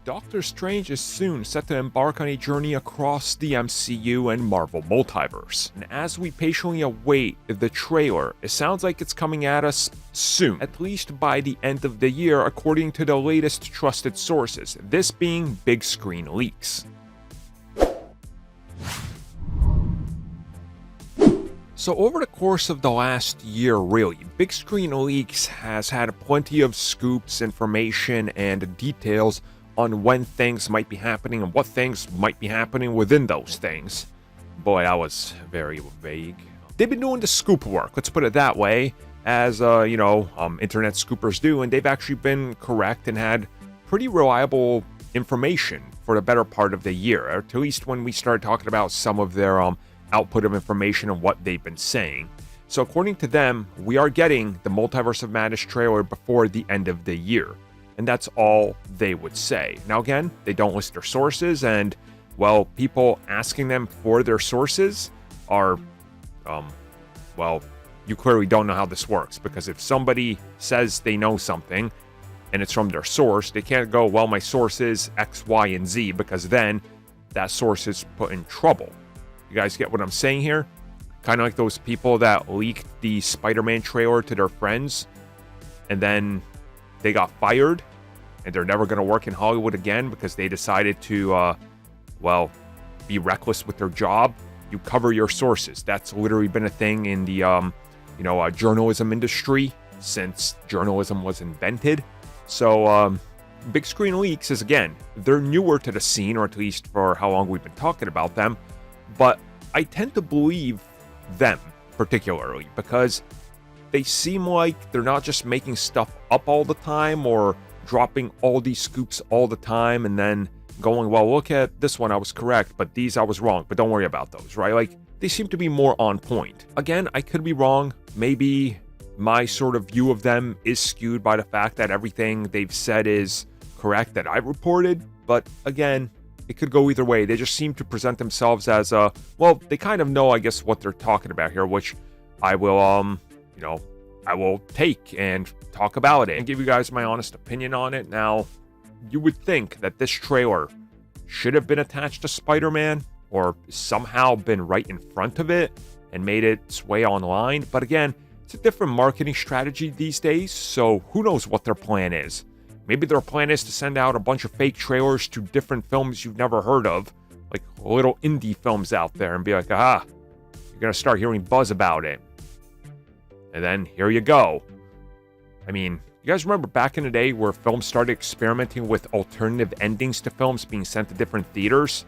Doctor Strange is soon set to embark on a journey across the MCU and Marvel Multiverse. And as we patiently await the trailer, it sounds like it's coming at us soon, at least by the end of the year, according to the latest trusted sources, this being Big Screen Leaks. So over the course of the last year, really, Big Screen Leaks has had plenty of scoops, information, and details on when things might be happening and what things might be happening within those things. Boy, that was very vague. They've been doing the scoop work, let's put it that way, as, internet scoopers do, and they've actually been correct and had pretty reliable information for the better part of the year, or at least when we started talking about some of their output of information and what they've been saying. So according to them, we are getting the Multiverse of Madness trailer before the end of the year. And that's all they would say. Now again, they don't list their sources, and, well, people asking them for their sources are, you clearly don't know how this works, because if somebody says they know something, and it's from their source, they can't go, well, my source is X, Y, and Z, because then that source is put in trouble. You guys get what I'm saying here? Kind of like those people that leaked the Spider-Man trailer to their friends, and then they got fired, and they're never going to work in Hollywood again because they decided to, be reckless with their job. You cover your sources. That's literally been a thing in the, journalism industry since journalism was invented. So, Big Screen Leaks is, again, they're newer to the scene, or at least for how long we've been talking about them, but I tend to believe them particularly because they seem like they're not just making stuff up all the time or dropping all these scoops all the time and then going, well, look at this one, I was correct, but these I was wrong, but don't worry about those, right? Like, they seem to be more on point. Again, I could be wrong. Maybe my sort of view of them is skewed by the fact that everything they've said is correct that I've reported, but again, it could go either way. They just seem to present themselves as, they kind of know, I guess, what they're talking about here, which I will, I will take and talk about it and give you guys my honest opinion on it. Now, you would think that this trailer should have been attached to Spider-Man or somehow been right in front of it and made its way online. But again, it's a different marketing strategy these days, so who knows what their plan is. Maybe their plan is to send out a bunch of fake trailers to different films you've never heard of, like little indie films out there, and be like, you're going to start hearing buzz about it. And then here you go. I mean, you guys remember back in the day where films started experimenting with alternative endings to films being sent to different theaters?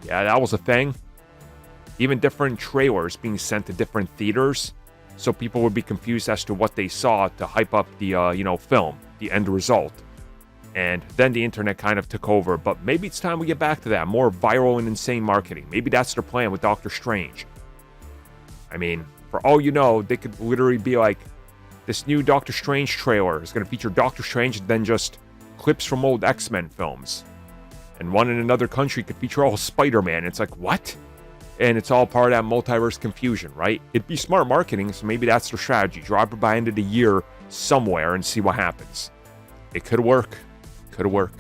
Yeah, that was a thing. Even different trailers being sent to different theaters, so people would be confused as to what they saw to hype up the, film, the end result. And then the internet kind of took over, but maybe it's time we get back to that, more viral and insane marketing. Maybe that's their plan with Doctor Strange. I mean, for all you know, they could literally be like, this new Doctor Strange trailer is going to feature Doctor Strange and then just clips from old X-Men films. And one in another country could feature all Spider-Man. It's like, what? And it's all part of that multiverse confusion, right? It'd be smart marketing, so maybe that's their strategy. Drop it by end of the year somewhere and see what happens. It could work. Could work.